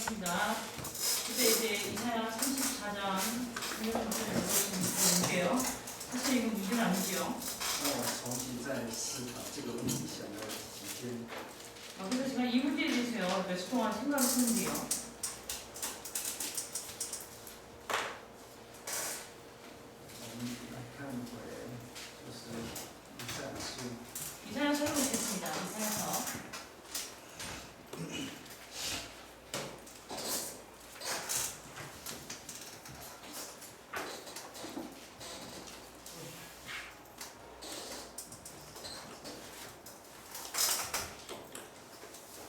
하겠습니다. 그때 이제 이사야 34장 중요한 문제를 볼게요. 사실 이건 문제는 아니지요. 让我重新再思考这个问题，想了几天。 그래서 제가 이 문제에 대해서요 몇 주 동안 생각을 했는데요. 我们来看回，就是以赛亚书。 이사야서를 보겠습니다. 이사야서.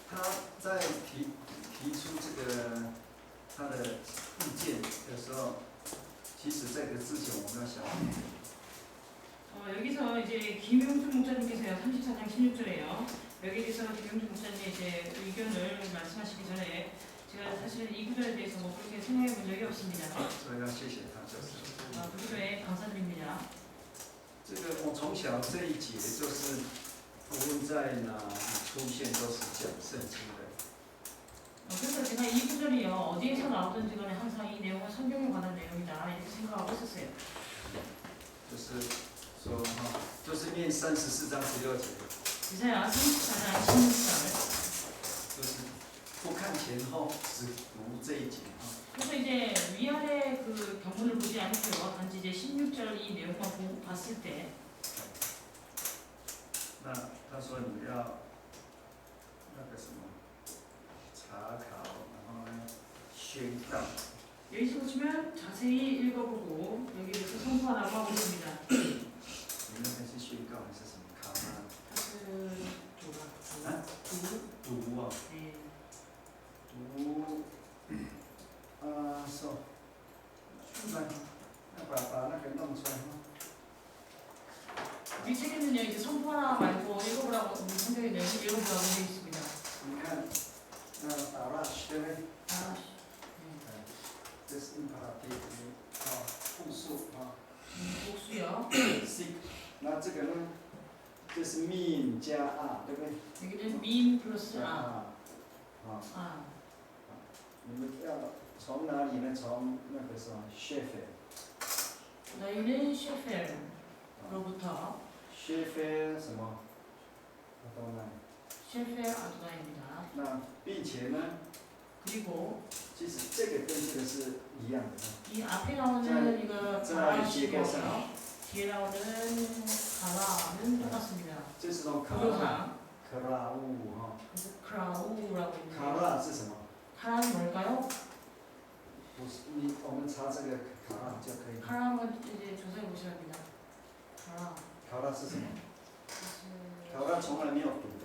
他在提出这个他的意见的时候，其实这个之前我们要想， 여기서 이제 김용준 목사님께서요 34장 16절에요. 여기에 대해서 김용준 목사님의 이제 의견을 말씀하시기 전에 제가 사실 이 구절에 대해서 뭐 그렇게 생각해 본 적이 없습니다. 所以要谢谢他，就是。 그 구절에 감사드립니다. 这个我从小这一节就是无论在哪里出现都是讲圣经的。 그래서 제가 이 구절이요 어디에서 나오든지 간에 항상 이 내용은 성경에 관한 내용이다 이렇게 생각하고 있었어요. 就是说哈，就是念34章16节， 이사야 34장 16절. 就是不看前后，只读这一节啊。 그래서 이제 위아래 그 경문을 보지 않고요 단지 이제 16절 이 내용만 봤을 때 那他说你要那个什么查考，然后呢宣告。 여기서 보시면 자세히 읽어보고 여기에서 선포하라고 하고 있습니다. 你那边是宣告还是什么？卡吗？ 사실啊？读啊， 네. 读说，出来，那把那个弄出来哈。 이 책에는요 이제 선포하라 말고 읽어보라고 성경에 내용 읽어보라고 되어 있습니다. 你看，那打蜡对不对？ 아, 这是 imperative 啊，复数啊。 복수요. sick， 那这个呢，这是 mean 加 r， 对不对？ 여기는 mean 플러스 아. 啊， 아. 你们要从哪里呢？从那个什么 shepherd， 너희는 셰펠로부터 shepherd 什么？我懂了。 셰펠 아두나입니다. 那并且呢， 그리고 其实这个跟这个是一样的。 이 앞에 나오는 이거 가라시고요. 뒤에 나오는 가라는 똑같습니다. 这是从卡拉 부조상 卡拉乌哈， 그래서 크라우라고 卡 있는데 拉是什么？ 카라는 뭘까요? 不是你，我们查这个卡拉就可以。 카라 한번 이제 조사해 보셔야 합니다. 카라 卡拉是什么？ 是卡拉从来没有读的，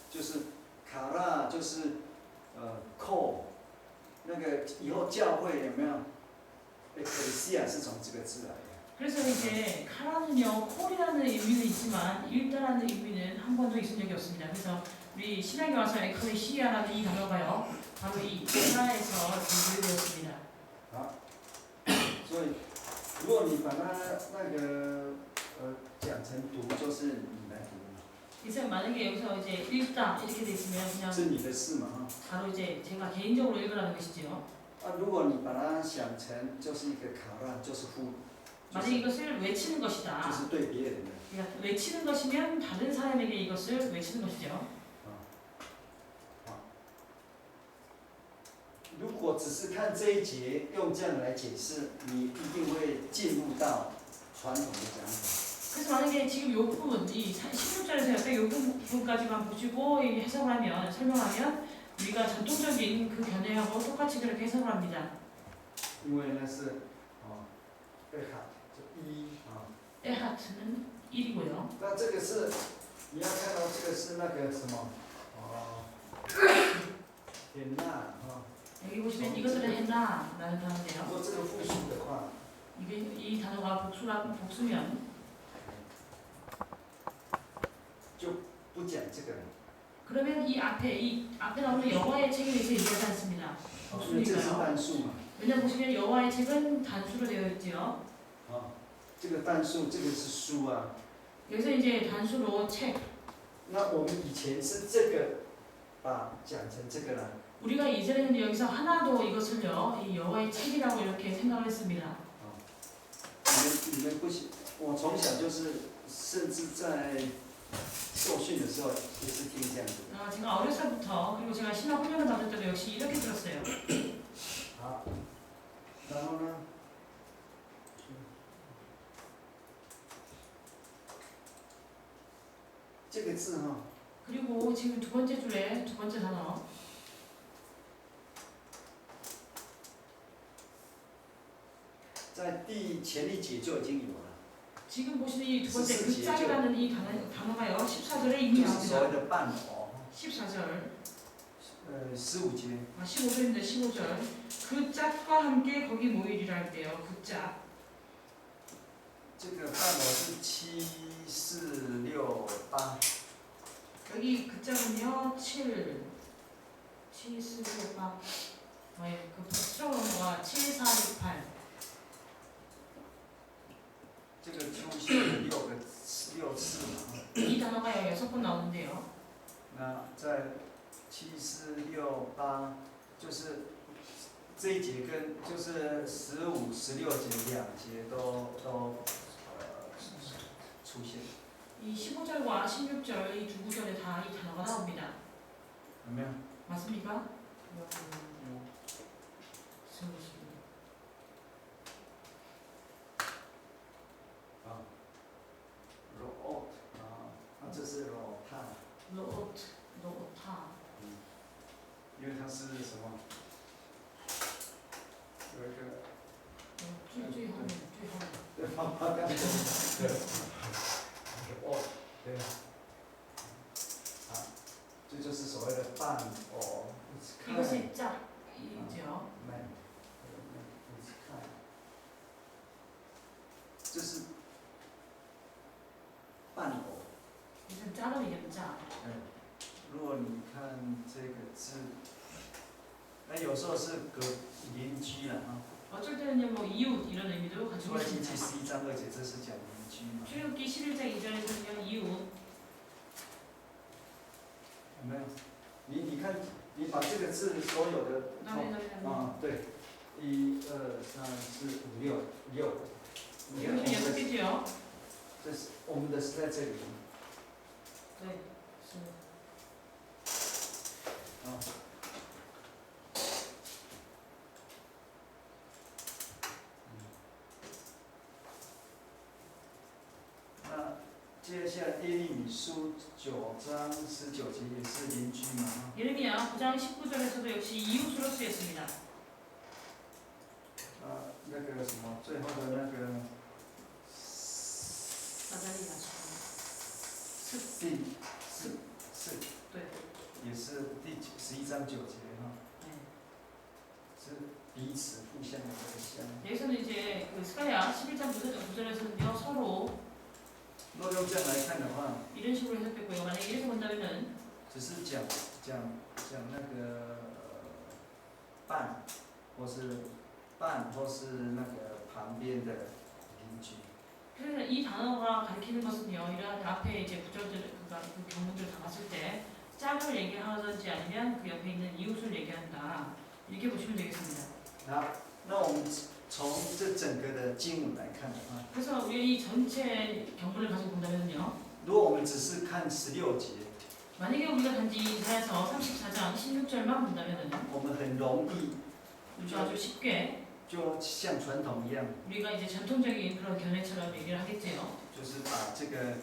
就是卡拉就是扣，那个以后教会有没有？克里西亚是从这个字来的。 그래서 이제 카라는요 콜이라는 의미는 있지만 읽다라는 의미는 한 번도 있은 적이 없습니다. 그래서 우리 신학에 와서 에클레시아라는 이 단어가요 바로 이 카라에서 분류되었습니다. 好，所以如果你把它那个讲成读，就是你来读嘛， 그래서 만약에 여기서 이제 읽다 이렇게 돼 있으면 그냥 是你的事嘛哈。 바로 이제 제가 개인적으로 읽으라는 것이지요. 如果你把它想成就是一个卡拉，就是呼， 만약 이것을 외치는 것이다. 就是对别人的。 그러니까 외치는 것이면 다른 사람에게 이것을 외치는 것이죠. 如果只是看这一节用这样来解释，你一定会进入到传统的讲法。 그래서 만약에 지금 요 부분, 이 16절에서 옆에 요 부분까지만 보시고 해석을 하면, 설명하면 우리가 전통적인 그 견해하고 똑같이 그렇게 해석을 합니다. 因为那是贝哈就一에하트는 1이고요. 那这个是你要看到这个是那个什么点纳여기 보시면 이것을 했나라는 단어인데요. 如果这个复数的话， 이게 이 단어가 복수면 就不讲这个了。 그러면 이 앞에 나오는 여호와의 책에 대해서 얘기하지 않습니다. 因为这是 복수니까요. 单数嘛。 왜냐 보시면 여호와의 책은 단수로 되어 있지요. 这个单数，这个是书啊。 여기서 이제 단수로 책. 那我们以前是这个把讲成这个了。 우리가 이제는 여기서 하나도 이것을요, 이 여호와의 책이라고 이렇게 생각을 했습니다. 你们不行，我从小就是，甚至在受训的时候也是听这样子。 제가 어려서부터 그리고 제가 신학 훈련을 받을 때도 역시 이렇게 들었어요. 好，然后呢？这个字哈， 그리고 지금 두 번째 줄에 두 번째 단어 在前一节就已经有了， 지금 보시는 이 두 번째 14 극장이라는 이 단어가요 14절에 이미 就是所谓 나옵니다. 的伴偶， 14절 15节， 15절인데 15절 그 짝과 함께 거기 모이리라 할 때요. 그 짝. 这个伴偶是7、4、6、8， 여기 그 짝은요 7, 7, 4, 6, 8. 그 수정 넘어가 7, 4, 6, 8. 这个出现了6次嘛。 이 단어가 6번 나오는데요. 那在7、4、6、8，就是这一节跟就是15、16节2节都出现， 이 15절과 16절 이 두 구절에 다 이 단어가 나옵니다. 有没有？ 맞습니까? 啊 ，root 啊，那这是 rota， 로타. 因为它是什么？有一个。 最后面。对，刚才对，哦，对，啊，这就是所谓的伴偶。 이것이 짝이죠. 这是伴偶。 무슨 짝을 얘기하는 짝. 如果你看这个字，那有时候是邻居了啊。 어쩔 때는요, 뭐 이웃 이런 의미도 가지고 出埃及记 있습니다. 11章2节，这是讲邻居嘛？ 출애굽기 11장 2절에서는요, 이웃. 有没有？你看，你把这个字所有的，啊，对，1、2、3、4、5、6，你看 이것은 6개지요. 这是我们的是在这里。 네. 啊。那接下来耶利米书9章19节也是邻居嘛？ 예레미야 9장 19절에서도 역시 이웃으로 쓰였습니다. 那个什么，最后的那个。 나자리야. 是， 네. 也是第11章9节哈， 네. 是彼此互相的互相。 여기서는 이제 그 스가랴 11장 9절에서는요 서로 若用这样来看的话， 이런 식으로 해석됐고요. 만약에 이렇게 본다면은 只是讲那个伴，或是那个旁边的邻居。 그래서 이 단어가 가리키는 것은요, 이런 앞에 이제 구절들, 그 경문들 다 봤을 때 짝을 얘기하든지 아니면 그 옆에 있는 이웃을 얘기한다. 이렇게 보시면 되겠습니다. 好，那我们从这整个的经文来看的话， 그래서 우리 이 전체 경문을 가지고 본다면요, 如果我们只是看16节， 만약에 우리가 단지 이사야서 34장 16절만 본다면은 我们很容易 아주 쉽게 就像传统一样， 우리가 이제 전통적인 그런 견해처럼 얘기를 하겠지요. 就是把这个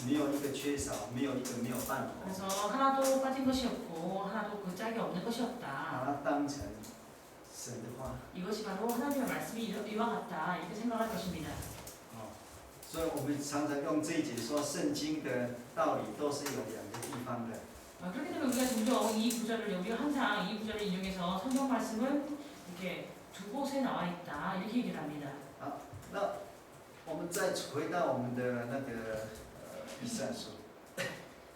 没有一个缺少，没有一个没有伴偶， 그래서 하나도 빠진 것이 없고 하나도 그 짝이 없는 것이 把 없다. 它当成神的话。 이것이 바로 하나님의 말씀이 이와 같다. 이렇게 생각할 것입니다. 所以我们常常用这一节说，圣经的道理都是有2个地方的。 그렇기 때문에 우리가 종종 이 구절을 우리가 항상 이 구절을 인용해서 성경 말씀은 이렇게 두 곳에 나와 있다 이렇게 얘기를 합니다. 那我们再回到我们的那个以赛亚书，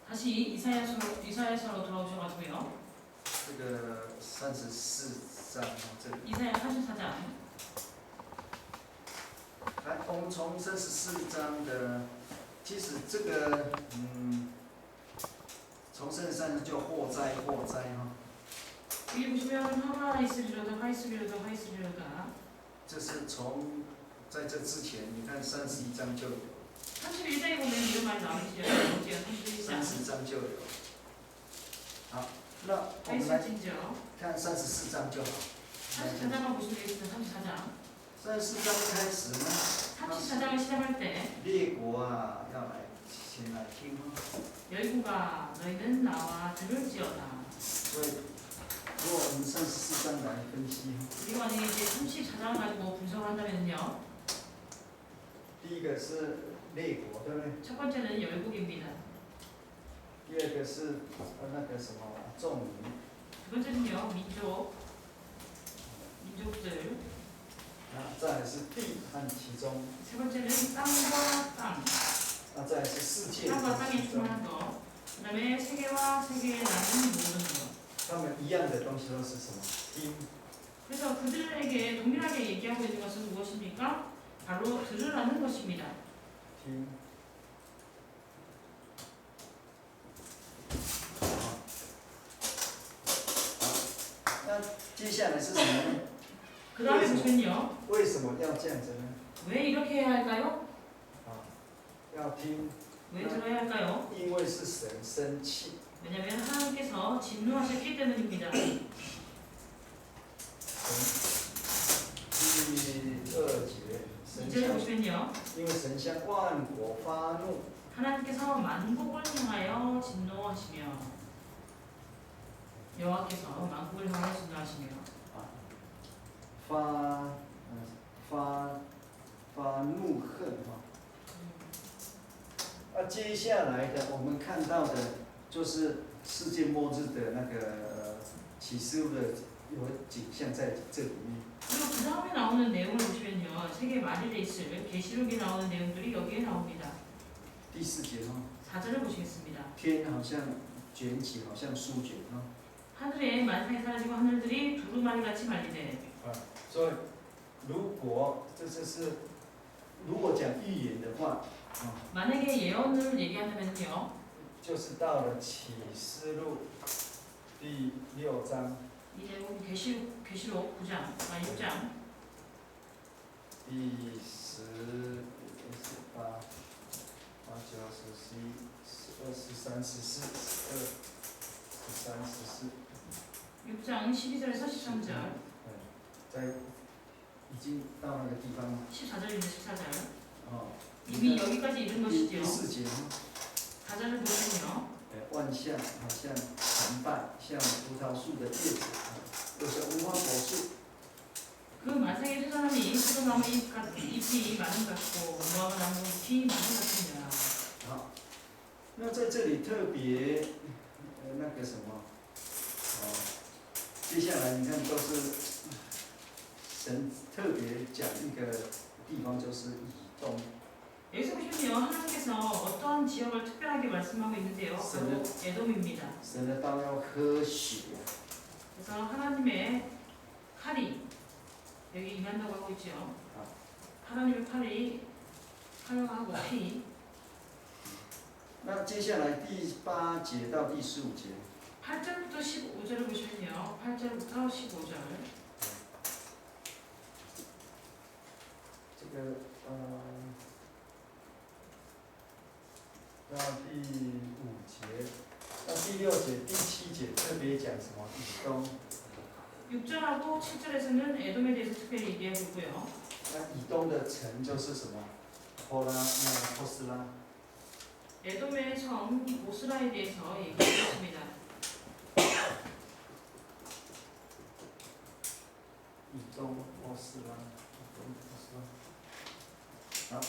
다시 이사야서로 돌아오셔가지고요. 这个34章这里， 이사야 34장. 来，我们从34章的，其实这个从从圣山就祸灾哈。 여기 보시면 하가 있으리로다, 하 있으리로다, 하 있으리로다. 这是从在这之前，你看31章就有， 31장에 보면 이런 말이 나오죠. 어제가 31장. 30章就有。好，那我 하 们来 있을진저. 看34章就好。 34장만 보시면 되겠습니다. 34장. 34章开始呢， 34장을 시작할 때 列国啊要来先来听哦。 열국아 너희는 나와 들을지어다. 所以，如果我们34章来分析， 우리가 만약에 이제 34장을 가지고 분석을 한다면요. 第一个是列国，对不对？ 첫 번째는 열국입니다. 第二个是那个什么众民， 두 번째는요. 민족들. 再来是地和其中， 세 번째는 땅과 땅. 再来是世界 땅과 和 땅에 其中， 충만한 것. 그다음에 세계와 세계에 나는 모든 것. 他们一样的东西都是什么？听。 그래서 그들에게 동일하게 얘기하고 있는 것은 무엇입니까? 바로 들으라는 것입니다. 听。那接下来是什么呢？ 그 다음에 보시면요. 为什么要这样子呢？ 왜 이렇게 해야 할까요? 要听， 왜 들어야 할까요? 因为是神生气。 왜냐하면 하나님께서 진노하셨기 때문입니다. 第2节，神 2절에 向， 보시면요. 因为神向万国发怒， 하나님께서 만국을 향하여 진노하시며 여호와께서 만국을 향하여 진노하시며 发怒恨哈。接下来的我们看到的就是世界末日的那个启示录的有景象在这里面。 그리고 그 다음에 나오는 내용을 보시면요. 세계 말일에 있을 계시록에 나오는 내용들이 여기에 나옵니다. 第4节哈， 4절을 보시겠습니다. 天好像卷起，好像书卷哈。 하늘의 만상이 사라지고 하늘들이 두루마리같이 말리네. 所以如果如果讲预言的话， 만약에 예언을 얘기한다면요. 就是到了启示录第6章 이 내용은 계시록 9장, 6장. 第10、18、19、20、21、22、23、24、12、13、14。 6장 12절에서 13절. 在已经到那个地方了。 14절입니다. 14절. 哦。 이미 여기까지 이른 第 것이죠. 4节， 4절을 보시면요. 万象好像残败，像葡萄树的叶子，又像无花果树。 그 만상의 소산함이 포도나무 잎이 많은 것 같고 무화과 나무 잎이 많은 것 같으니라. 好，那在这里特别那个什么，接下来你看都是神特别讲一个地方，就是以东。 여기서 보시면요. 하나님께서 어떠한 지역을 특별하게 말씀하고 있는데요. 바로 에돔입니다. 神的刀要喝血。 그래서 하나님의 칼이 여기 임한다고 하고 있죠. 하나님의 칼이 활용하고 피. 那接下来第8节到第15节， 8절부터 15절을 보시면요. 8절부터 15절. 这个到第5节，到第6节、第7节特别讲什么？以东。 6절하고 7절에서는 에돔에 대해서 특별히 얘기하고 있고요. 那以东的城就是什么？波斯拉。 에돔의 성 보스라에 대해서 얘기하고 있습니다. 以东波斯拉，好，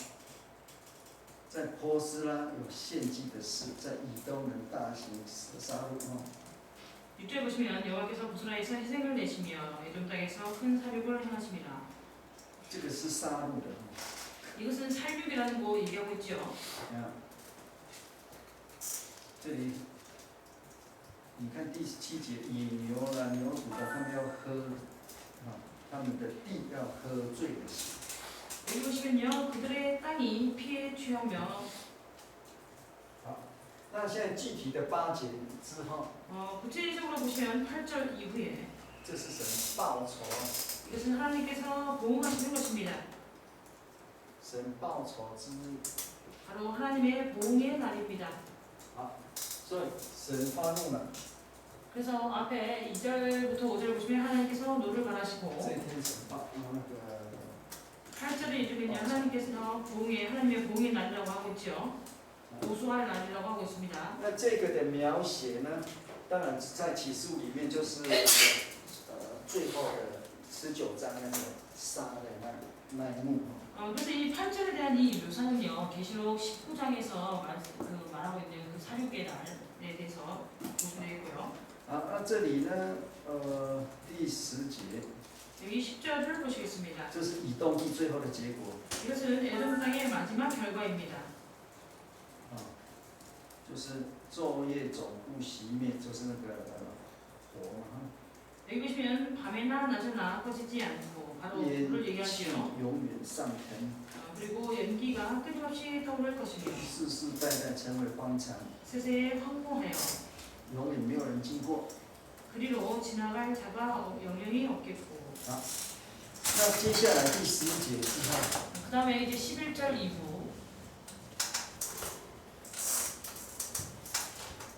在波斯拉有献祭的事，在以东能大行杀戮哦。 6절 보시면 여호와께서 보스라에서 희생을 내시며 에돔 땅에서 큰 사륙을 행하십니다. 这个是杀戮的。 이것은 살육이라는 거 얘기하고 있죠. 这里，你看第7节，野牛啦、牛犊的，他们要喝，他们的地要喝醉的血。 여기 보시면요. 그들의 땅이 피에 취하며 那现在具体的8节之后， 구체적으로 보시면 8절 이후에 这是神报仇， 이것은 하나님께서 보응하시는 것입니다. 神报仇之日。 바로 하나님의 보응의 날입니다. 所以神发怒了， 그래서 앞에 2절부터 5절 보시면 하나님께서 노를 这 바라시고 一天神报那个 8절에 이르면 하나님께서 하나님의 보응의 날이라고 하고 있죠. 보수할 날이라고 하고 있습니다. 那这个的描写呢，当然在启示录里面就是最后的19章那个杀的那一幕。 그래서 이 8절에 대한 이 묘사는요, 계시록 19장에서 말하고 있는 그 사륙의 날에 대해서 보시면 되고요. 那这里呢，第10节， 여기 10절을 보시겠습니다. 这是以东地最后的结果。 이것은 에돔 땅의 마지막 결과입니다. 就是昼夜总不熄灭，就是那个火嘛。 여기 보시면 밤에나 낮에나 꺼지지 않고 바로 哈， 불을 烟气 얘기하죠. 永远上腾， 그리고 연기가 끊임없이 떠오를 것이며 世世代代成为荒场， 세세에 황무하여 永远没有人经过。 그리로 지나갈 자가 영영이 없겠고. 那接下来第11节之后， 그 다음에 이제 11절 이후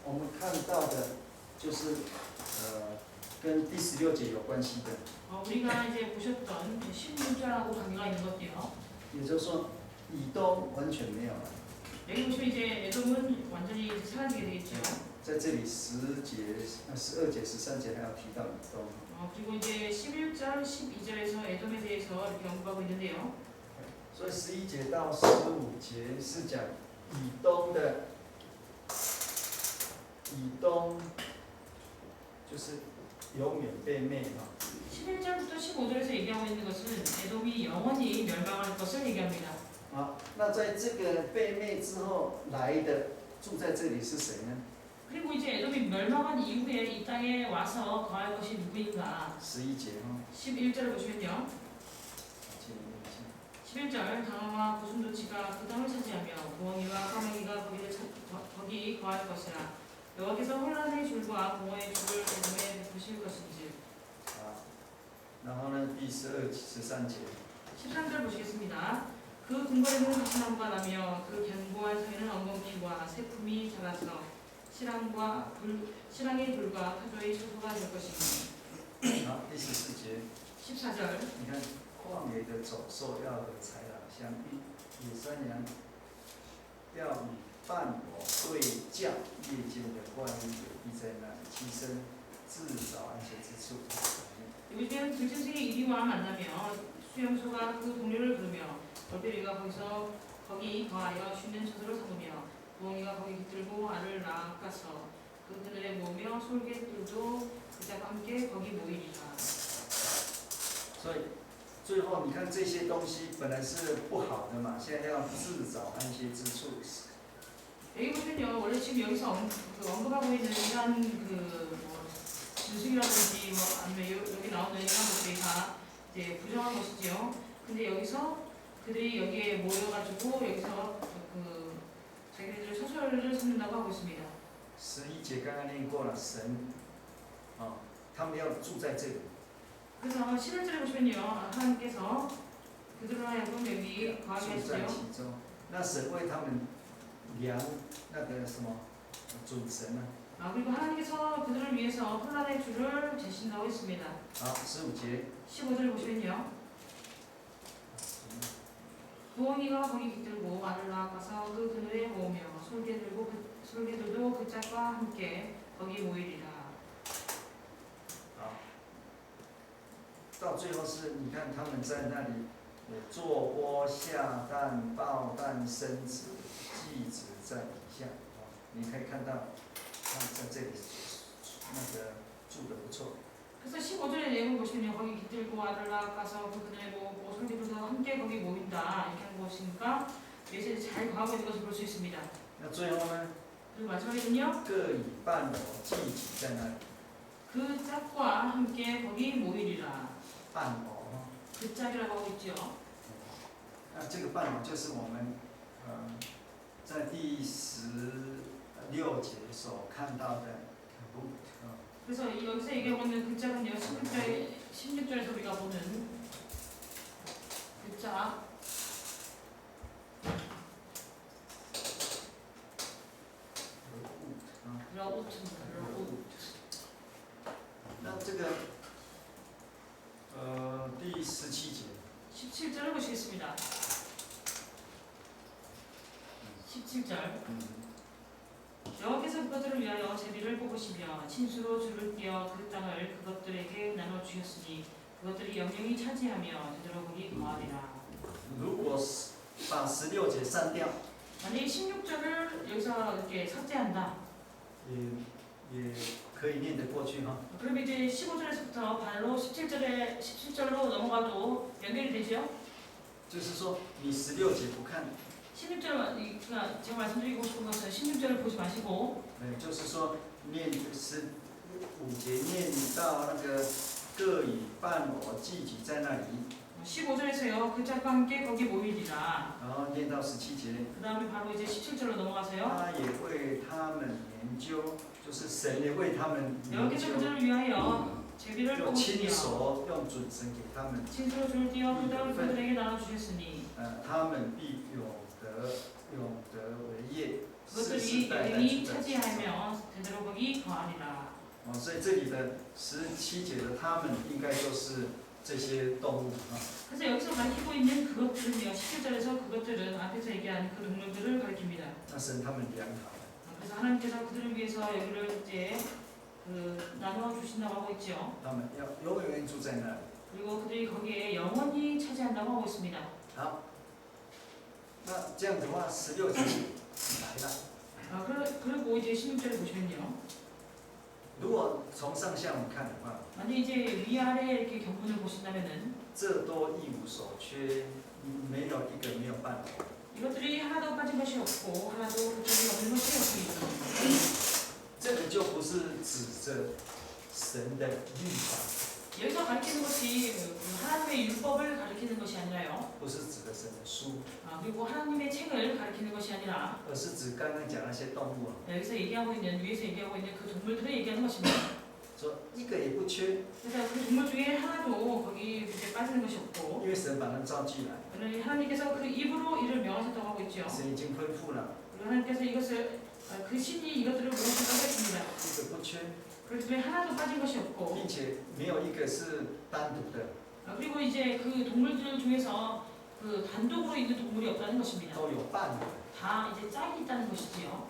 我们看到的就是跟第16节有关系的， 우리가 이제 보셨던 16절하고 관계가 있는 것도요. 也就是说以东完全没有了。 여기 보시면 이제 에돔은 완전히 이제 사라지게 되겠죠. 在这里10节、12节、13节还要提到以东。 그리고 이제 11절, 12절에서 에돔에 대해서 이렇게 언급하고 있는데요. 所以11节到15节是讲以东的，以东就是永远被灭嘛。 11절부터 15절에서 얘기하고 있는 것은 에돔이 영원히 멸망할 것을 얘기합니다. 好，那在这个被灭之后来的住在这里是谁呢？ 그리고 이제 에돔이 멸망한 이후에 이 땅에 와서 거할 것이 누구인가? 11节哈， 11절을 보시면요. 请念一下。 11절 강화와 고슴도치가 그 땅을 차지하며 부엉이와 까마귀가 거기 거할 것이라 여호와께서 혼란의 줄과 공허의 줄을 에돔에 베푸실 것인지. 啊，然后呢，第12、13节， 13절 보시겠습니다. 그 궁궐에는 가시나무가 나며 그 견고한 성에는 엉겅퀴와 새품이 자라서 신랑의 불과 타조의 처소가 될 것이니. 好，第14节， 14절 你看旷野的走兽要和豺狼相遇，野山羊要与伴我对叫，夜间的怪物也必在那里栖身，自找安歇之处。 요즘 들짐승의 이리와 만나며 수염소가 그 동료를 부르며 벌떼리가 거기 거하여 쉬는 처소를 삼으며 부엉이가 거기 깃들고 알을 낳아서 그 그늘에 모으며 솔개들도 그자와 함께 거기 모이리라. 所以最后你看这些东西本来是不好的嘛，现在要自找安歇之处。 여기 보면요, 원래 지금 여기서 언급하고 있는 이러한 짐승이라든지 아니면 여기 나오는 이런 것들이 다 이제 부정한 것이지요. 근데 여기서 그들이 여기에 모여가지고 여기서 자기들 처소를 삼는다고 하고 있습니다. 11节刚刚念过了，神，他们要住在这里。 그래서 11절에 보시면요, 하나님께서 그들을 하여금 여기 거하게 住在 하시죠. 其中。那神为他们量那个什么准绳呢？ 그리고 하나님께서 그들을 위해서 혼란의 줄을 재신다고 했습니다. 好，15节。 15절 보시면요. 부엉이가 거기 깃들고 알을 낳아서 그 그늘에 모으며 솔개들도 그 짝과 함께 거기 모이리라. 好，到最后是你看他们在那里做窝下蛋、抱蛋、生子，继子在底下。你可以看到他们在这里那个住的不错。 그래서 15절의 내용을 보시면 거기 깃들고 알을 낳아서 그 그늘에 모으고 솔개들도 함께 거기 모인다 이렇게 한 것이니까 여기서 잘 거하고 있는 것을 볼 수 있습니다. 那最后呢？ 그리고 마지막에는요. 各以伴偶祭己在那里。 그 짝과 함께 거기 모이리라. 伴偶。 그 짝이라고 하고 있죠. 那这个伴偶就是我们在第10 6节所看到的 root 그래서 여기서 얘기하고 있는 글자는요, 16절에서 우리가 보는 글자 러우트입니다. 러우트. 那这个第17节， 17절을 보시겠습니다. 17절. 여호와께서 그것들을 위하여 제비를 뽑으시며 친수로 줄을 띄어 그 땅을 그것들에게 나눠 주셨으니 그것들이 영영이 차지하며 되돌아보기 거하리라. 如果把16节删掉， 만약 16절을 여기서 이렇게 삭제한다. 也可以念得过去哈。 그럼 이제 15절에서부터 바로 17절로 넘어가도 연결이 되죠? 就是说，你16节不看， 16절, 그러니까 제가 말씀드리고 싶은 것은 16절을 보지 마시고 就是说念15节念到那个各以半偶聚集在那里， 15절에서요. 그 짝과 함께 거기 모이리라. 然后念到17节， 그 다음에 바로 이제 17절로 넘어가세요. 他也为他们研究，就是神也为他们研 여호와께서 究， 그들을 위하여 제비를 就亲 뽑으시며 手用准绳给他们， 친수로 줄을 띄어 그 땅을 그들에게 나눠주셨으니 他们必永得为业，世 그것들이 世代代 영원히 住在其上。 차지하며 되돌아보기 거하리라. 所以这里的17节的他们应该就是这些动物啊。 그래서 여기서 가리키고 있는 그것들은요. 17절에서 그것들은 앞에서 얘기한 그 동물들을 가리킵니다. 那神他们良好， 그래서 하나님께서 그들을 위해서 여기를 이제 나눠 주신다고 하고 있죠. 他们要永远住在那里。 그리고 그들이 거기에 영원히 차지한다고 하고 있습니다. 好，那这样的话，16节来了。 그리고 이제 16절을 보시면요. 如果从上下我们看的话， 만약 이제 위아래 이렇게 경분을 보신다면은 这都一无所缺，没有一个没有半点。 이것들이 하나도 빠진 것이 없고 하나도 부족이 없는 것이 없습니다. 这个就不是指着神的律法， 여기서 가르치는 것이 하나님의 율법을 가르치는 것이 아니라요. 不是指的神的书， 그리고 하나님의 책을 가르치는 것이 아니라 而是指刚刚讲那些动物啊， 여기서 얘기하고 있는 위에서 얘기하고 있는 그 동물들을 얘기하는 것입니다. 说一个也不缺， 그래서 그 동물 중에 하나도 거기 이제 빠지는 것이 없고 因为神把人造进来， 하나님께서 그 입으로 이를 명하셨다고 하고 있죠. 神已经吩咐了， 그리고 하나님께서 이것을 그 신이 이것들을 명하셨다고 했습니다. 一个不缺， 그렇기 때문에 하나도 빠진 것이 없고 并且没有一个是单独的， 그리고 이제 그 동물들 중에서 그 단독으로 있는 동물이 없다는 것입니다. 都有伴的。 다 이제 짝이 있다는 것이지요.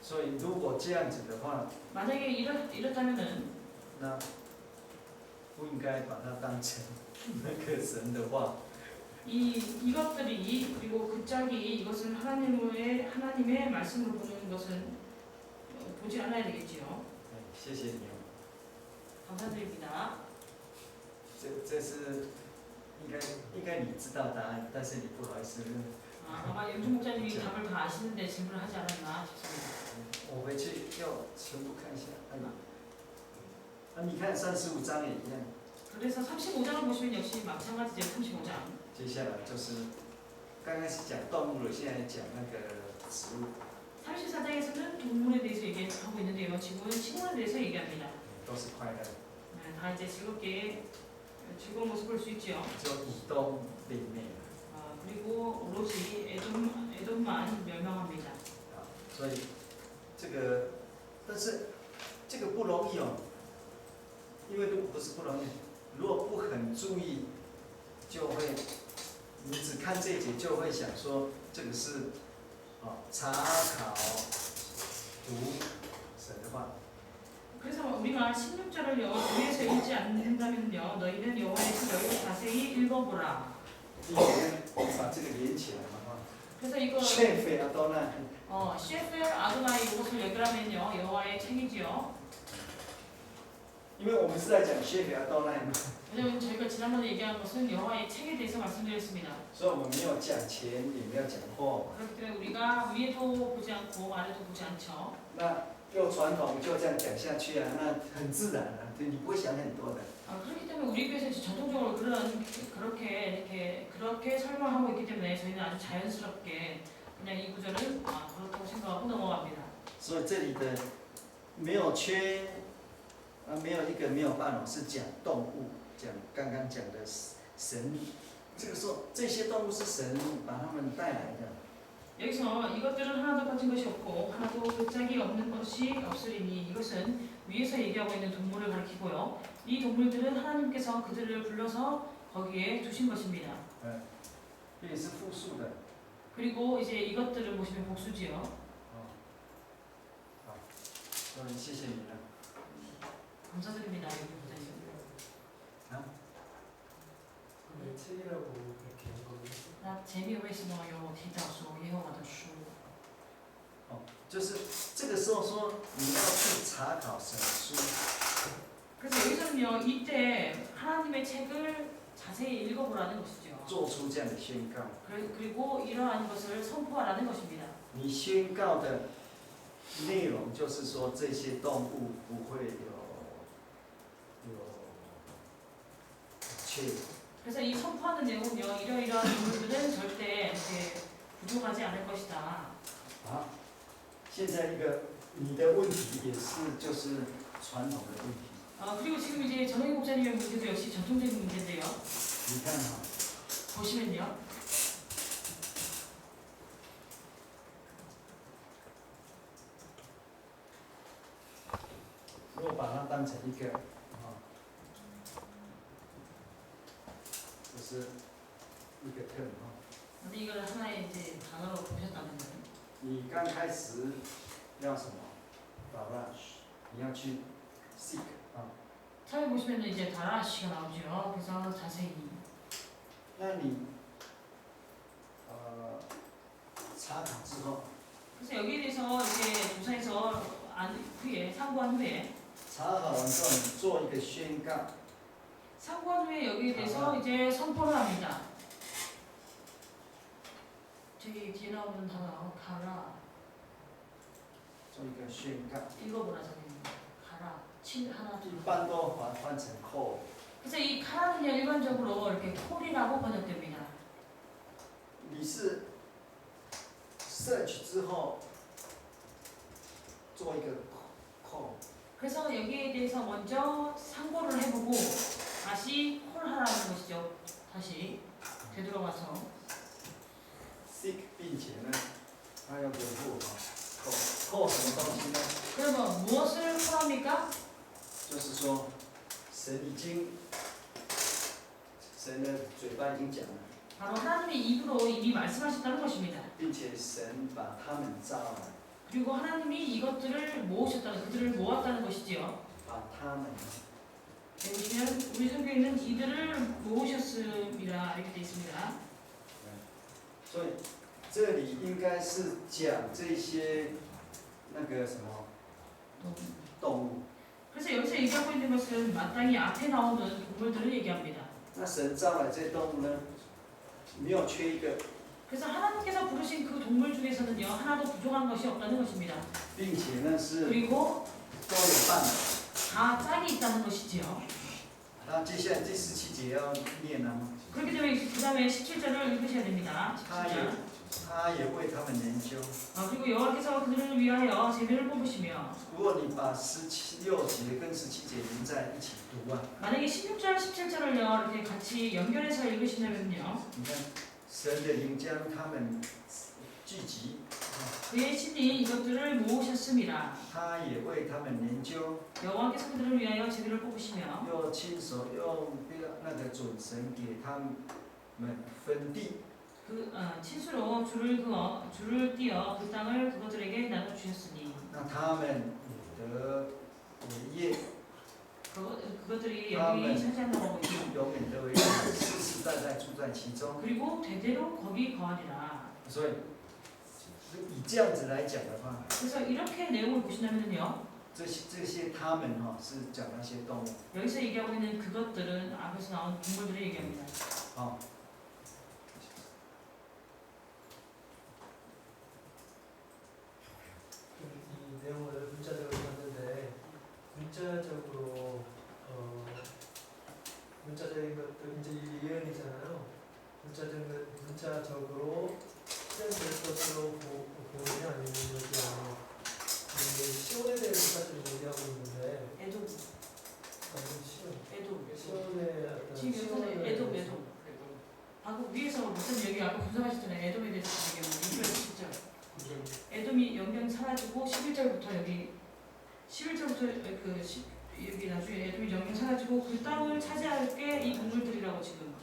所以如果这样子的话， 만약에 이렇다면은 那不应该把它当成那个神的话。 이것들이 그리고 그 짝이 이것은 하나님의 말씀을 보는 것은 보지 않아야 되겠지요. 谢谢你哦， 감사드립니다. 这是应该你知道答案，但是你不好意思。 아마 영준 목사님이 답을 다 아시는데 질문을 하지 않았나 싶습니다. 我回去要全部看一下。你看35章也一样。 그래서 35장을 보시면 역시 마찬가지죠. 35장. 接下来就是刚开始讲动物了，现在讲那个植物， 34장에서는 동물에 대해서 얘기하고 있는데요. 지금은 식물에 대해서 얘기합니다. 都是快乐， 다 이제 즐거운 모습을 볼 수 있죠. 就以东被灭了。 그리고 오로지 에돔만 멸망합니다. 所以这个，但是这个不容易哦，因为如果不是不容易，如果不很注意，就会你只看这一节就会想说这个是查考读神的话。 그래서 우리가 16절을요 위에서 읽지 않는다면요 너희는 여호와의 책을 자세히 읽어보라. 第一节把这个连起来嘛哈。 그래서 이거 셰페 아도나 셰펠 아도나이 이것을 연결하면요 여호와의 책이지요. 因为我们是在讲셰페 아도나嘛， 왜냐면 저희가 지난번에 얘기한 것은 여호와의 책에 대해서 말씀드렸습니다. 所以我们没有讲前，也没有讲后。 그렇기 때문에 우리가 위에도 보지 않고 아래도 보지 않죠. 那又传统就这样讲下去啊，那很自然啊，对你不会想很多的。 그렇기 때문에 우리 교회에서 전통적으로 그렇게 설명하고 있기 때문에 저희는 아주 자연스럽게 그냥 이 구절은 그렇다고 생각하고 넘어갑니다. 所以这里的没有缺，没有一个没有半哦，是讲动物，讲刚刚讲的神。这个时候，这些动物是神把他们带来的。 여기서 이것들은 하나도 빠진 것이 없고 하나도 그 짝이 없는 것이 없으리니 이것은 위에서 얘기하고 있는 동물을 가리키고요. 이 동물들은 하나님께서 그들을 불러서 거기에 두신 것입니다. 这也是复数的。 그리고 이제 이것들을 보시면 복수지요. 好，谢谢你了。 감사드립니다. 여기 부장님. 왜 책이라고 그렇게 한 거예요? 那前面为什么有提到说耶和华的书？ 就是这个时候说你要去查考神书， 그래서 여기서는요, 이때 하나님의 책을 자세히 읽어보라는 것이죠. 做出这样的宣告。 그리고 이러한 것을 선포하라는 것입니다. 你宣告的内容就是说，这些动物不会有缺。 그래서 이 선포하는 내용은요, 이러이러한 동물들은 절대 이렇게 부족하지 않을 것이다. 好，现在一个你的问题也是就是传统的问题。 그리고 지금 이제 전영희 목사님의 문제도 역시 전통적인 문제인데요. 你看哈， 보시면요. 如果把它当成一个就是一个 term 哈， 근데 이걸 하나의 이제 단어로 보셨다면요. 你刚开始要什么 barrage， 你要去 seek 啊， 처음에 보시면은 이제 다라시가 나오죠. 그래서 자세히. 那你查考之后， 그래서 여기에 대해서 이제 조사해서 후에 상고한 후에 查考完之后你做一个宣告， 상고한 후에 여기에 대해서 이제 선포를 합니다. 저기 뒤에 나오는 단어 가라 做一个宣告， 읽어보라 적입니다. 가라 칠 하나 一 둘. 般都翻成 call。 그래서 이 가라는요 일반적으로 이렇게 콜이라고 번역됩니다. 你是 search 之后做一个 call， 그래서 여기에 대해서 먼저 상고를 해보고 다시 콜하라는 것이죠. 다시 되돌아가서 seek 并且呢，他要回复call 什么东西呢？ 그러면 무엇을 콜합니까? 就是说神已经神的嘴巴已经讲了， 바로 하나님의 입으로 이미 말씀하셨다는 것입니다. 并且神把他们招来， 그리고 하나님이 이것들을 모으셨다는 그들을 모았다는 것이지요. 把他们 여기 보시면 우리 성경에는 이들을 모으셨음이라 이렇게 되어 있습니다. 所以这里应该是讲这些那个什么动物。 그래서 여기서 얘기하고 있는 것은 마땅히 앞에 나오는 동물들을 얘기합니다. 那神招来这些动物呢，没有缺一个， 그래서 하나님께서 부르신 그 동물 중에서는요 하나도 부족한 것이 없다는 것입니다. 并且呢是 그리고 都有伴的。 다 짝이 있다는 것이지요. 那接下来第17节要念了吗？ 그렇기 때문에 그 다음에 17절을 읽으셔야 됩니다. 他也为他们研究。 그리고 여호와께서 그들을 위하여 제비를 뽑으시며 如果你把16节跟17节连在一起读啊， 만약에 16절, 17절을요 이렇게 같이 연결해서 읽으시냐면요 你看神的灵将他们聚集， 그의 신이 이것들을 모으셨습니다. 他也为他们研究， 여호와께서 그들을 위하여 제비를 뽑으시며 又亲手用那个准绳给他们分地。 그 친수로 줄을 띄어 그 땅을 그것들에게 나눠 주셨으니 那他们也得为业， 그것들이 영이 차지한다고 있죠. 永远得为业，世世代代住在其中。 그리고 대대로 거기 거하리라. 所以以这样子来讲的话， 그래서 이렇게 내용을 보시냐면요 这些他们哈是讲那些动物。 여기서 얘기하고 있는 그것들은 앞에서 나온 동물들을 얘기합니다. 好， 이 내용을 문자적으로 봤는데 문자적으로 문자적인 것도 이제 예언이잖아요. 문자적으로 실현될 것으로 애도. 시온의 어떤 지금 여기서는 애도. 방금 위에서 무슨 얘기 아까 분석하셨잖아요. 에돔에 대해서 얘기했는데 6절 10절. 에돔이 영영 사라지고 11절부터 여기 11절부터 여기 나중에 에돔이 영영 사라지고 그 땅을 차지할 게 이 동물들이라고 지금.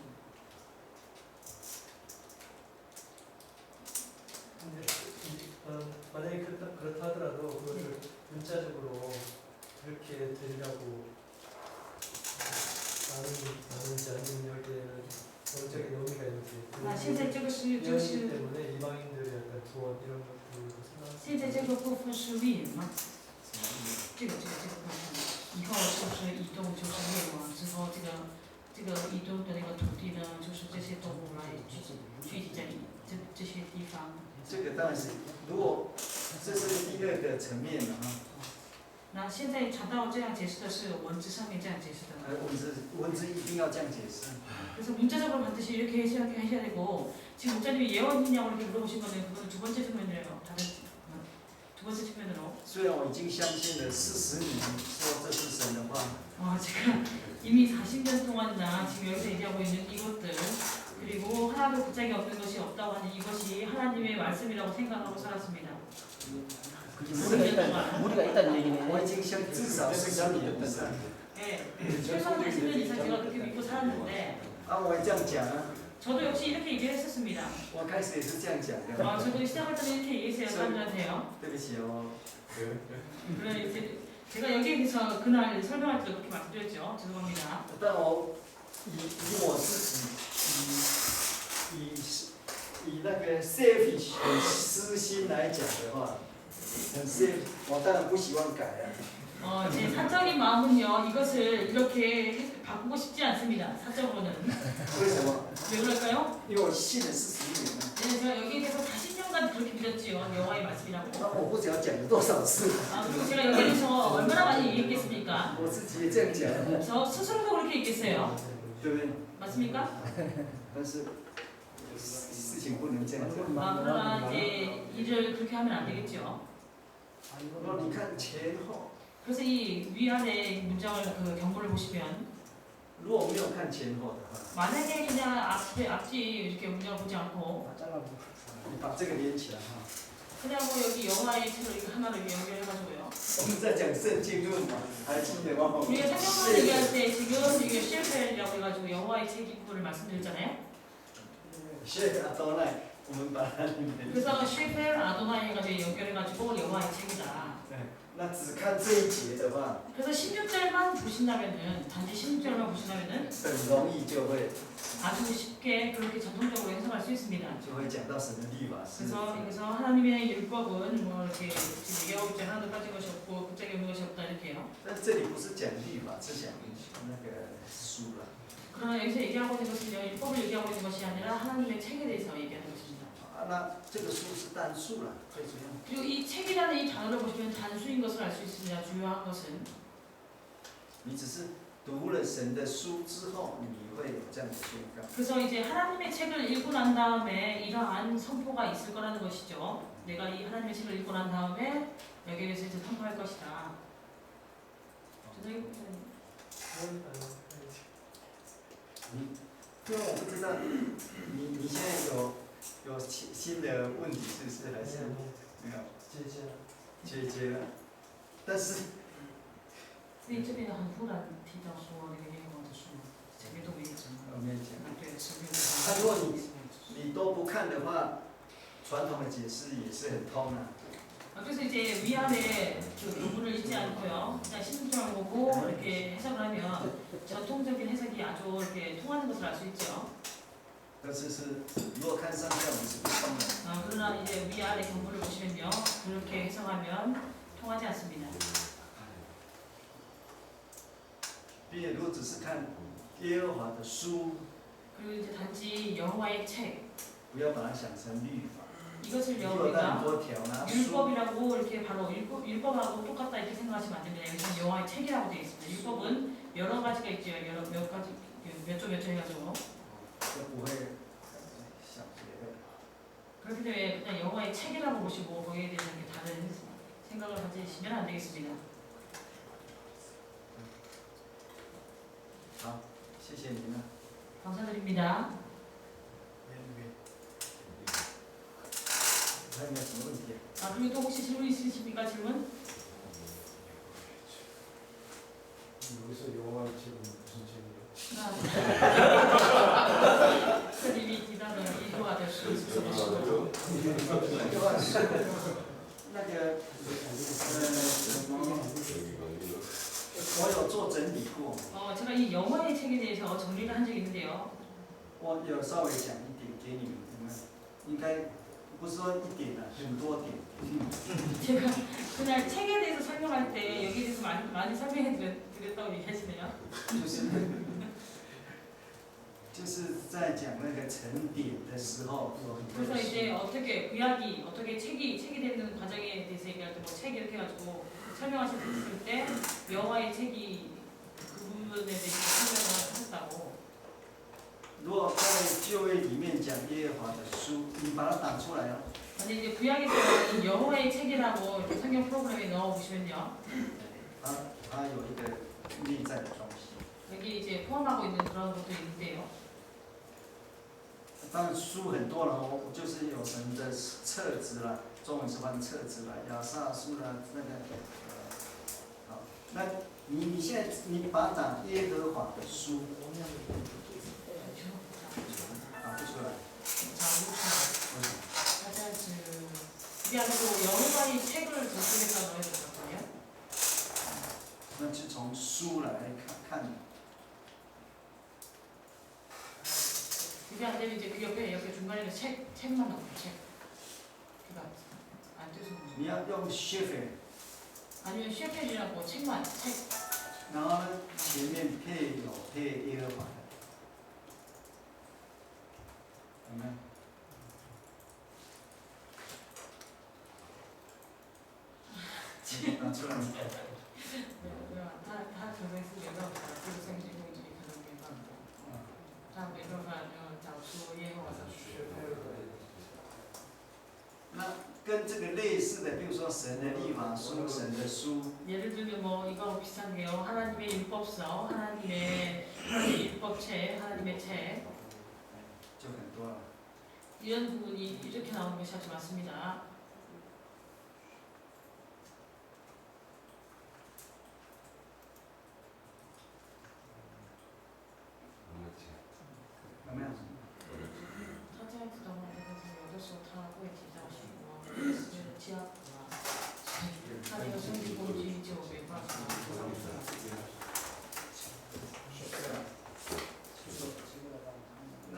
만약에 그렇다 하더라도 그것을 문자적으로 그렇게 드리라고 나는지 아니면 여기에는 영적인 의미가 있는지 现在这个是 예언이기 때문에 이방인들의 약간 구원 이런 것들도 생각 现在这个部分是灭吗？这个部分，以后是不是移动就是灭亡之后，这个移动的那个土地呢，就是这些动物来聚集在这些地方。这个当然是，如果这是第二个层面了哈。那现在传道这样解释的是文字上面这样解释的。文字一定要这样解释。 그래서 문자적으로 반드시 이렇게 생각하셔야 되고 지금 목사님이 예언이냐고 이렇게 물어보신 거는 그거는 두 번째 측면이에요. 다른 두 번째 측면으로. 虽然我已经相信了40年，说这是神的话。 제가 이미 40년 동안이나 지금 여기서 얘기하고 있는 이것들 그리고 하나도 붙잡이 없는 것이 없다고 하는 이것이 하나님의 말씀이라고 생각하고 살았습니다. 무리가 있다는 얘기네. 我已经相至少40年以上。 네, 최소한 40년 이상 제가 그렇게 믿고 살았는데 我也这样讲啊。 저도 역시 이렇게 얘기를 했었습니다. 我开始也是这样讲的。 저도 시작할 때는 이렇게 얘기했어요. 사람들한테요. 对不起哦。 물론 이제 제가 여기에 대해서 그날 설명할 때 그렇게 말씀드렸죠. 죄송합니다. 但我以我自己以那个 selfish 私心来讲的话，很 selfish， 我当然不希望改啊。 제 사적인 마음은요, 이것을 이렇게 바꾸고 싶지 않습니다. 사적으로는. 为什么？ 왜 그럴까요? 因为我信了40年了。 네, 제가 여기에 대해서 40년간 그렇게 믿었지요. 여호와의 말씀이라고. 那我不知道讲了多少次。 그리고 제가 여기에 대해서 얼마나 많이 얘기했겠습니까? 我自己也这样讲。 저 스스로도 그렇게 얘기했어요. 对不对？ 맞습니까? 但是事情不能这样讲。 그러나 이제 일을 그렇게 하면 안 되겠죠. 你看前后， 그래서 이 위아래 문장을 경고를 보시면 如果没有看前后的话， 만약에 그냥 앞뒤 이렇게 문장을 보지 않고 你把这个连起来哈。 그냥 뭐 여기 여호와의 책을 이렇게 하나로 연결해가지고요. 我们在讲圣经论嘛，还记得吗？ 우리가 성경을 얘기할 때 지금 이게 쉘펠이라고 해가지고 여호와의 책 부분을 말씀드렸잖아요. 谢阿多奈，我们把它 그래서 쉘펠 아도나이 해가지고 연결해가지고 여호와의 책이다. 那只看这一节的话， 그래서 16절만 보신다면은 단지 16절만 보신다면은 很容易就会 아주 쉽게 그렇게 전통적으로 해석할 수 있습니다. 就会讲到神的律法是。 그래서 여기서 하나님의 율법은 뭐 이렇게 지금 얘기하고 있지 하나도 빠진 것이 없고 붙잡이 없는 것이 없다 이렇게요. 但这里不是讲律法，是讲那个书了。 그러나 여기서 얘기하고 있는 것은요, 율법을 얘기하고 있는 것이 아니라 하나님의 책에 대해서 얘기하는 것입니다. 那这个书是单数了，最主要。 그리고 이 책이라는 이 단어를 보시면 단수인 것을 알 수 있습니다. 주요한 것은 你只是读了神的书之后，你会有这样的宣告。 그래서 이제 하나님의 책을 읽고 난 다음에 이러한 선포가 있을 거라는 것이죠. 내가 이 하나님의 책을 읽고 난 다음에 여기에 대해서 이제 선포할 것이다.因为我不知道你现在有新的问题是不是还是没有解决了？但是所以这边很突然提到说那个耶和华的书，前面都没有讲。我没讲。对，前面。他如果你都不看的话，传统的解释也是很通啊。 그래서 이제 위아래 그 부분을 읽지 않고요. 그냥 신중한 보고 이렇게 해석을 하면 전통적인 해석이 아주 이렇게 통하는 것을 알 수 있죠. 但是如果看上下文是不通的。 그러나 이제 위아래 경고를 보시면요. 그렇게 해석하면 통하지 않습니다. 并且如果只是看耶和华的书， 그리고 이제 단지 여호와의 책 不要把它想成律法。 이것을 有很 여호와가 多条啦，书 율법이라고 이렇게 바로 율법하고 똑같다 이렇게 생각하시면 안 됩니다. 여기서 여호와의 책이라고 되어 있습니다. 율법은 여러 가지가 있죠. 몇 가지 몇 조 해가지고 就不会小节的。 그렇기 때문에 그냥 여호와의 책이라고 보시고 거기에 대해서 이렇게 다른 생각을 가지시면 안 되겠습니다. 好，谢谢您了。 감사드립니다. 还有没有什么问题？ 아, 그리고 또 혹시 질문 있으십니까? 질문? 여기서 영화의 책은 무슨 책이에요? 스님이 기다는 이유가 될 수 있어서 보시고 那个什么，我有做整理过， 제가 이 영화의 책에 대해서 정리를 한 적이 있는데요. 我有稍微讲一点给你们，你们应该不是说一点啊，很多点。 제가 그냥 책에 대해서 설명할 때 여기에 대해서 많이 설명해 드렸다고 얘기하시네요. 就是在讲那个成点的时候，有很多 그래서 的 이제 书 어떻게 구약이 어떻게 책이 되는 과정에 대해서 얘기할 때 뭐 책 이렇게 해가지고 설명하실 때 여호와의 책이 그 부분에 대해서 설명을 하셨다고. 如果在旧约里面讲耶和华的书，你把它打出来哦。 아니 이제 구약에서 이 여호와의 책이라고 이렇게 성경 프로그램에 넣어 보시면요. 它有一个内在的东西。 여기 이제 포함하고 있는 그런 것도 있는데요. 当然书很多了，我就是有神的册子啦，中文是翻册子啦，亚萨书啦，那个好，那你现在你把它打耶和华的书打不出来， 자, 그렇죠. 为什么？ 사자즈 이게 아니고 여호와의 책을 저쪽에다 넣어야 되거든요. 那就从书来看。 그게 안 되면 이제 그 옆에 중간에 책만 넣고 책. 그가 안 돼서 你要用 shepherd， 아니면 쉐펠이라고 책만 책. 然后呢前面配耶和华的，有没有？ 拿出来。 다 들어있으면 그 생기고 이제 그런 게 많고. 다 매너가면 자수 예호가 那跟这个类似的，比如说神的律法书、神的书， 예를 들면 뭐 이거 비슷한 게요. 하나님의 율법서, 하나님의 율법책, 하나님의 책. 就很多了。 이런 부분이 이렇게 나오는 것이 아주 많습니다. 有没有？ 사자의 부담을 내면서 여덟수 타고 기다시고 지하구나. 하나가 성기공지 지옥에 빠져. 那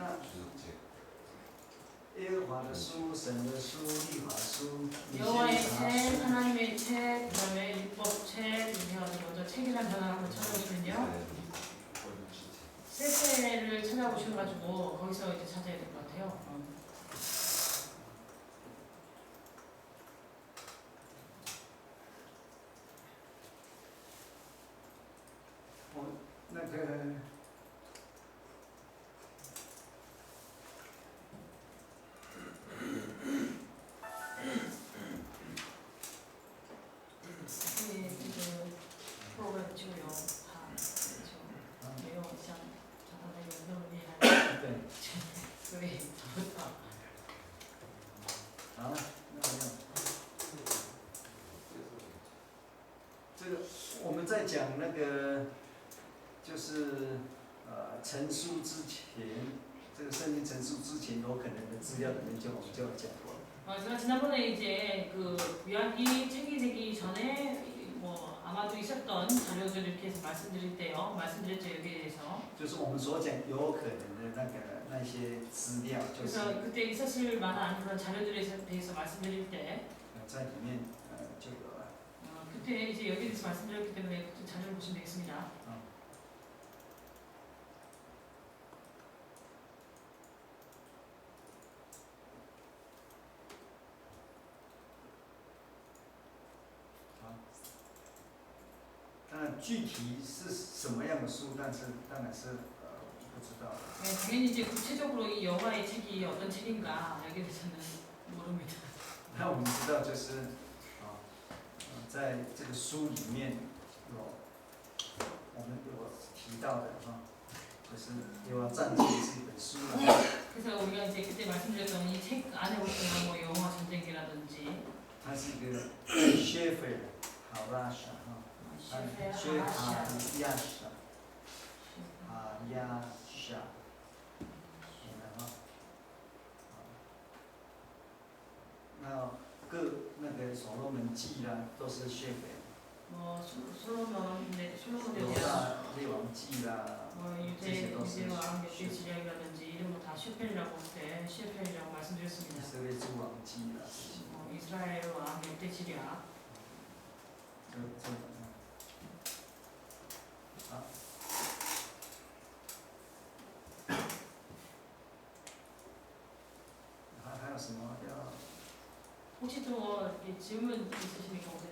耶和华的书、神的书、律法书，你 여호와의 先查 책, 书。 하나님의 책, 그다음에 율법책 이렇게 해가지고 먼저 책이라는 단어를 한번 찾아보시면요. 세세를 찾아보셔가지고 거기서 이제 찾아야 될 것 같아요. 어, 那个네, 그 프로그램 지고요. 다 지금 내용 像 자단의 연동이 할 对， 所以找不到。好，那没有。这个我们在讲那个，就是成书之前，这个圣经成书之前有可能的资料里面我们就有讲过。 제가 지난번에 이제 그 구약이 책이 되기 전에 뭐 아마도 있었던 자료들 이렇게 해서 말씀드렸죠 여기에 대해서. 就是我们所讲有可能的那些资料，就是 그래서 그때 있었을 만한 그런 자료들에 대해서 말씀드릴 때 在里面就有了。 그때 이제 여기에 대해서 말씀드렸기 때문에 그 자료를 보시면 되겠습니다. 아, 当然具体是什么样的书，当然是不知道。 네, 당연히 이제 구체적으로 이 여호와의 책이 어떤 책인가 여기에 대해서는 모릅니다. 那我们知道就是在这个书里面有我们有提到的就是有战记这本书啊， 그래서 우리가 이제 그때 말씀드렸던 이 책 안에 보시면 뭐 영화 전쟁기라든지 它是一个薛斐好拉莎哈，薛哈亚莎，哈亚莎，然后，那各那个所罗门记啦，都是薛斐， 뭐 솔로몬에 犹 대한 大列王记啦， 뭐 这些都是 유대와 몇개 지략이라든지 이런 거 다 슈펠이라고 그때 슈펠이라고 以 말씀드렸습니다. 色列诸王记啦，这些 이스라엘 왕 몇대 지략. 这本啊，好。 还有什么要？ 혹시 또 이렇게 질문 있으십니까 오늘?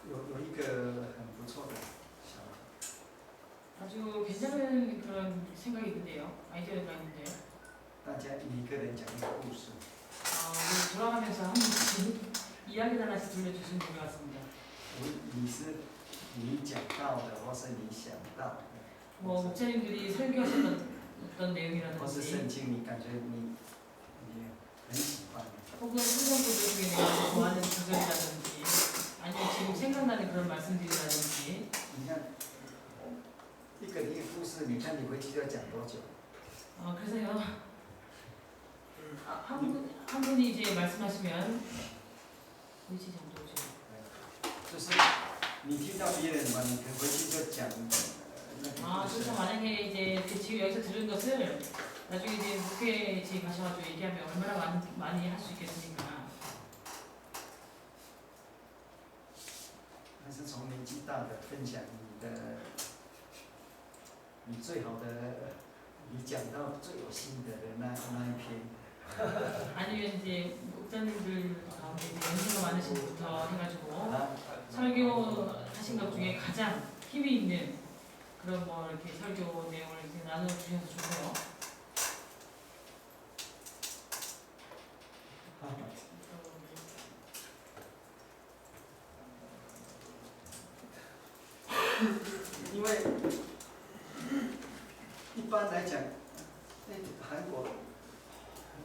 有一个很不错的想法， 아주 괜찮은 그런 생각이 있는데요. 아이디어가 있는데요. 大家一个人讲一个故事， 우리 돌아가면서 한 번씩 이야기를 하나씩 들려주시면 될 것 같습니다. 你讲到的，或是你想到的， 뭐 목사님들이 설교하셨던 어떤 或是 내용이라든지 圣经你感觉你很喜欢的， 혹은 성경구절 중에 내가 좋아하는 구절이라든지 아니면 지금 생각나는 그런 말씀들이라든지 你看一个故事，你看你回去要讲多久？ 그래서요 한 분이 이제 말씀하시면 위치 정도죠. 就是你听到别人嘛，你可回去就讲那个故事 그래서 。 만약에 이제 지금 여기서 들은 것을 나중에 이제 목회지 가셔가지고 얘기하면 얼마나 많이 할 수 있겠습니까? 但是从年纪大的分享你最好的，你讲到最有心得的那一篇， 아니면 이제 목사님들 가운데 이제 연세가 많으신 분부터 해가지고 啊， 설교하신 것 중에 가장 힘이 있는 그런 뭐 이렇게 설교 내용을 이렇게 나눠주셔서 좋고요. 因为一般来讲，韩国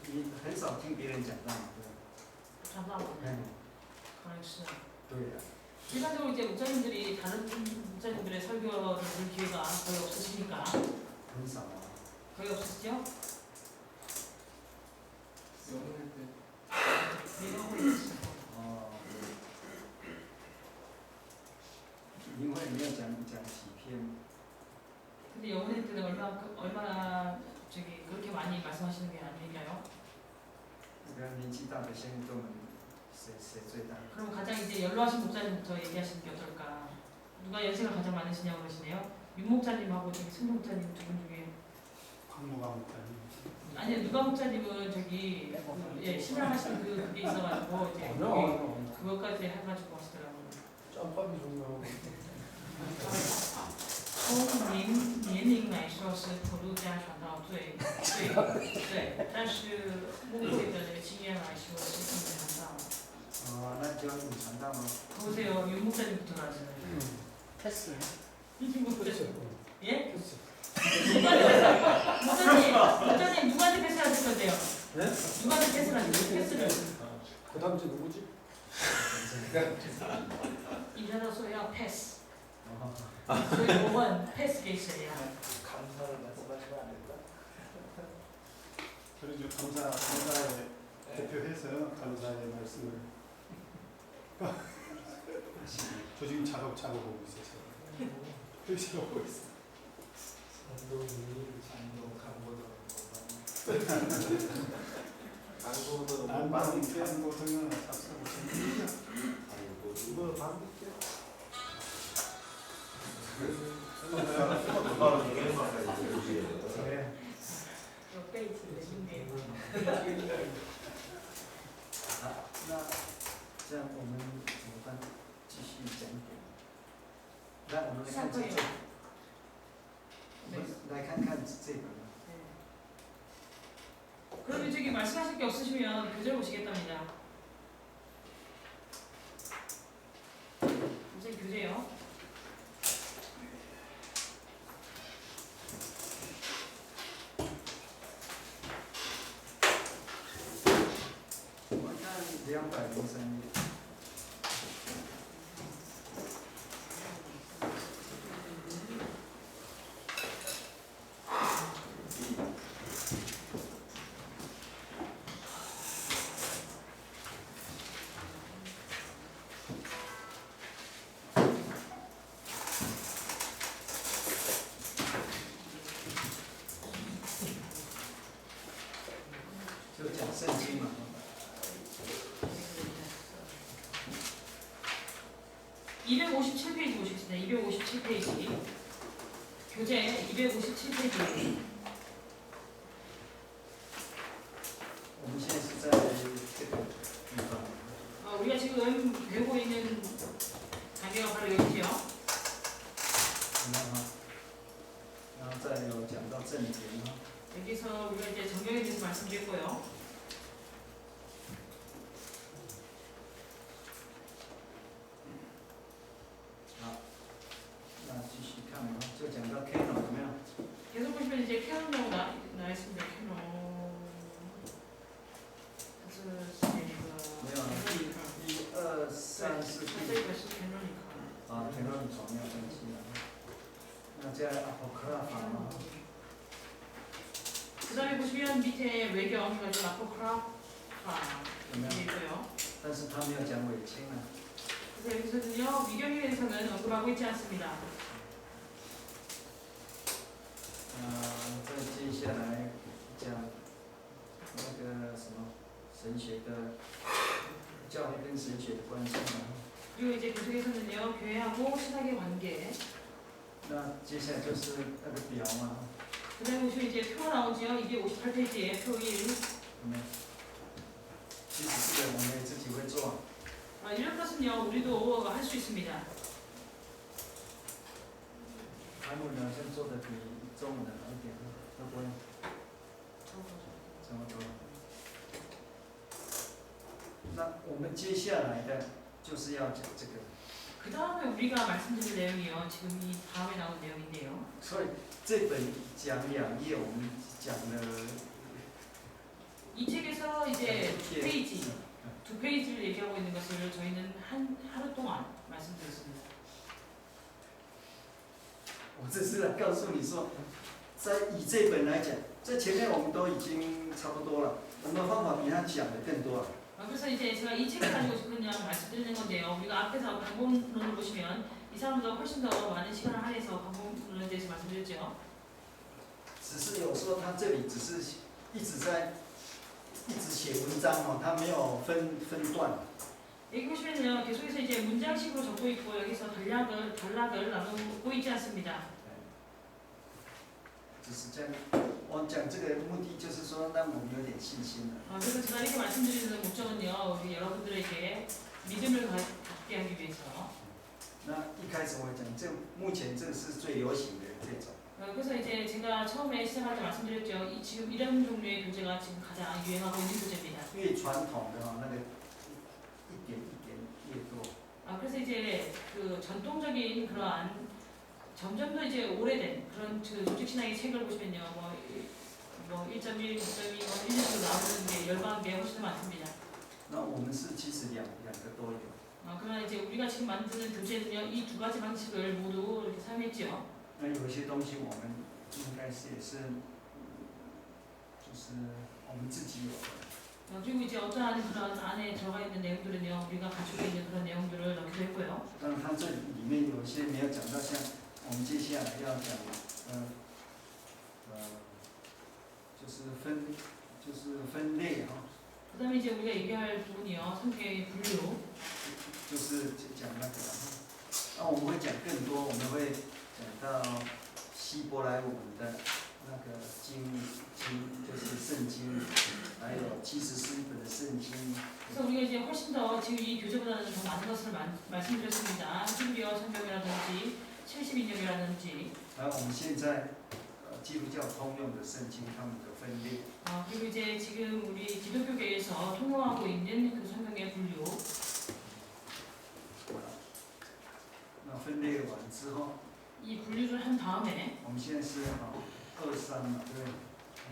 你很少听别人讲到， 감사합니다. 嗯， 그렇죠. 对呀、 일반적으로 이제 목사님들이 다른 목사님들의 설교를 들을 기회가 거의 없으시니까 很少啊。 거의 없으시죠? 내가 있으시죠. 哦，因为你要讲几篇， 근데 영혼의 때는 얼마나 그렇게 많이 말씀하시는 게 아닐까요? 那个年纪大的先跟我们谁最大？ 그럼 가장 이제 연로하신 목사님부터 얘기하시는 게 어떨까? 누가 연세가 가장 많으시냐고 그러시네요. 윤 목사님하고 저기 승동 목사님 두 분 중에 황무가 목사님. 아니 누가 목사님은 저기 신앙하시는 그게 있어가지고 이제 그것까지 해가지고 하시더라고요. 짬밥이 중요하고. 从年龄来说是普渡家传道最对，但是牧会的这个经验来说是印传道。 哦，那就你传道吗？ 보세요, 윤 목사님부터 나왔잖아요. 패스. 윤 목사님. 예? 패스. 목사님 누구한테 패스하실 건데요? 네? 누구한테 패스를 하실 패스를? 그 다음 주 누구지? 以前都说要 pass， 哦，所以我问 pass 给谁呀？ 감사를 말씀하시면 안 될까? 그러죠. 감사의 대표해서 감사의 말씀을. 저 지금 작업하고 있어서. 작업하고 있어. 안동 강보도 안동은 잡사고 있습니다. 이거 반복해. 네. 有背景的音乐。好，那这样我们怎么办？继续讲点。来，我们来看这个，我们来看看这本吧。 그러면 저기 말씀하실 게 없으시면 교재 보시겠답니다. 이제 교재요. 103页。 就讲圣经嘛。 257페이지 보시겠습니다. 257페이지. 교재 257페이지. 我们现在是在这个地方， 우리가 지금 배우고 있는 단계가 바로 여기죠. 然后再有讲到正典啊， 여기서 우리가 이제 정경에 대해서 말씀드렸고요. 那继续看啊，就讲到 Canon 有没有？ 계속 보시면 이제 캐논으로 나와 있습니다. 캐논. 没有啊，1、2、3、4、这个是캐논이니까. 啊，Canon 没有关系啊。那在 Apocrypha 嘛， 그 다음에 보시면 밑에 외경 가지고 아포크라파 有没有？ 있고요. 但是他没有讲伪经啊。 그래서 여기서는요, 위경에 대해서는 언급하고 있지 않습니다. 再接下来讲那个什么神学的教会跟神学的关系嘛。 그리고 이제 계속해서는요, 교회하고 신학의 관계. 那接下来就是那个表嘛， 그 다음에 보시면 이제 표가 나오죠. 258페이지에 표 1. 有没有？其实这个我们也自己会做。 이런 것은요, 우리도 할 수 있습니다. 韩文好像做的比中文的好一点，会不会？怎么做？那我们接下来的就是要讲这个， 그 다음에 우리가 말씀드릴 내용이요. 지금 이 다음에 나온 내용인데요. 所以这本讲2页，我们讲了 이 책에서 이제 두 페이지, 2页。 두 페이지를 얘기하고 있는 것을 저희는 하루 동안 말씀드렸습니다. 我这是来告诉你说，在以这本来讲，在前面我们都已经差不多了，我们的方法比他讲的更多了。 그래서 이제 제가 이 책을 가지고 그냥 말씀드리는 건데요. 우리가 앞에서 방법론을 보시면 이 사람보다 훨씬 더 많은 시간을 할애해서 방법론에 대해서 말씀드렸죠. 只是有时候他这里只是一直写文章哦，他没有分段。 여기 보시면요. 계속해서 이제 문장식으로 적고 있고 여기서 단락을 나누고 있지 않습니다. 只是这样，我讲这个目的就是说让我们有点信心了。 그래서 제가 이렇게 말씀드리는 목적은요. 우리 여러분들에게 믿음을 갖게 하기 위해서. 那一开始我讲，目前这是最流行的这种。 그래서 이제 제가 처음에 시작할 때 말씀드렸죠. 지금 이런 종류의 교재가 지금 가장 유행하고 있는 교재입니다. 越传统的那个一点一点越多。 그래서 이제 그 전통적인 그러한 점점 더 이제 오래된 그런 그 조직 신학의 책을 보시면요, 뭐 1.1, 2.2, 1년으로 나오는 게 열방한 게 훨씬 더 많습니다. 那我们是其实两个都有。 그러나 이제 우리가 지금 만드는 교재는요, 이 두 가지 방식을 모두 이렇게 사용했지요. 那有一些东西我们应该是也是，就是我们自己有的。 그리고 이제 어떠한 그런 안에 들어가 있는 내용들은요, 우리가 가지고 있는 그런 내용들을 넣기도 했고요. 当然，它这里面有一些没有讲到，像我们接下来要讲，就是分类哈， 그다음에 이제 우리가 얘기할 부분이요, 성경의 분류. 就是讲那个，那我们会讲更多，我们会讲到希伯来文的那个经，就是圣经，还有74本的圣经。 그래서 우리가 이제 훨씬 더 지금 이 교재보다는 더 많은 것을 말씀드렸습니다. 히브리어 성경이라든지 72년이라든지. 还有我们现在基督教通用的圣经，他们的分类。 그리고 이제 지금 우리 기독교계에서 통용하고 있는 그 성경의 분류. 那分类完之后， 이 분류를 한 다음에 我们现在是23嘛，对不对？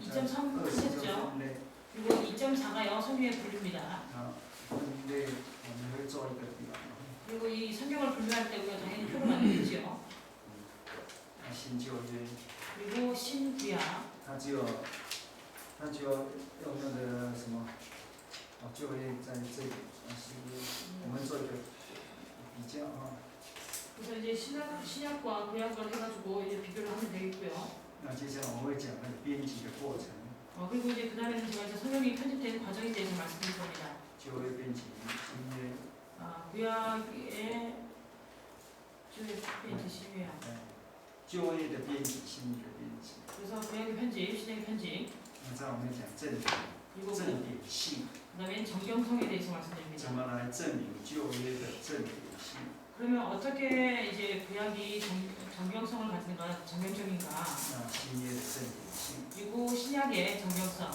2.3 20就 하셨죠. 分类， 그리고 2.4가요 성경의 분류입니다. 啊， 근데我们会做一个表， 그리고 이 성경을 분류할 때 우리가 당연히 표를 만들죠. 新旧约， 그리고 신구약 它就用那个什么，旧约在这里，新约，我们做一个比较啊。 그래서 이제 신약과 구약을 해가지고 이제 비교를 하면 되겠고요. 那接下来我会讲那个编辑的过程， 그리고 이제 그 다음에는 제가 이제 성경이 편집된 과정에 대해서 말씀드릴 겁니다. 旧约编辑新约， 구약의 편집 신구약. 旧约的编辑，新约的编辑。 그래서 구약의 편집, 신약의 편집, 那再我们讲正典， 그리고 正典性， 그다음에 정경성에 대해서 말씀드립니다. 怎么来证明旧约的正典性？ 그러면 어떻게 이제 구약이 정경성을 가진가, 정경적인가? 那新约的正典性， 그리고 신약의 정경성.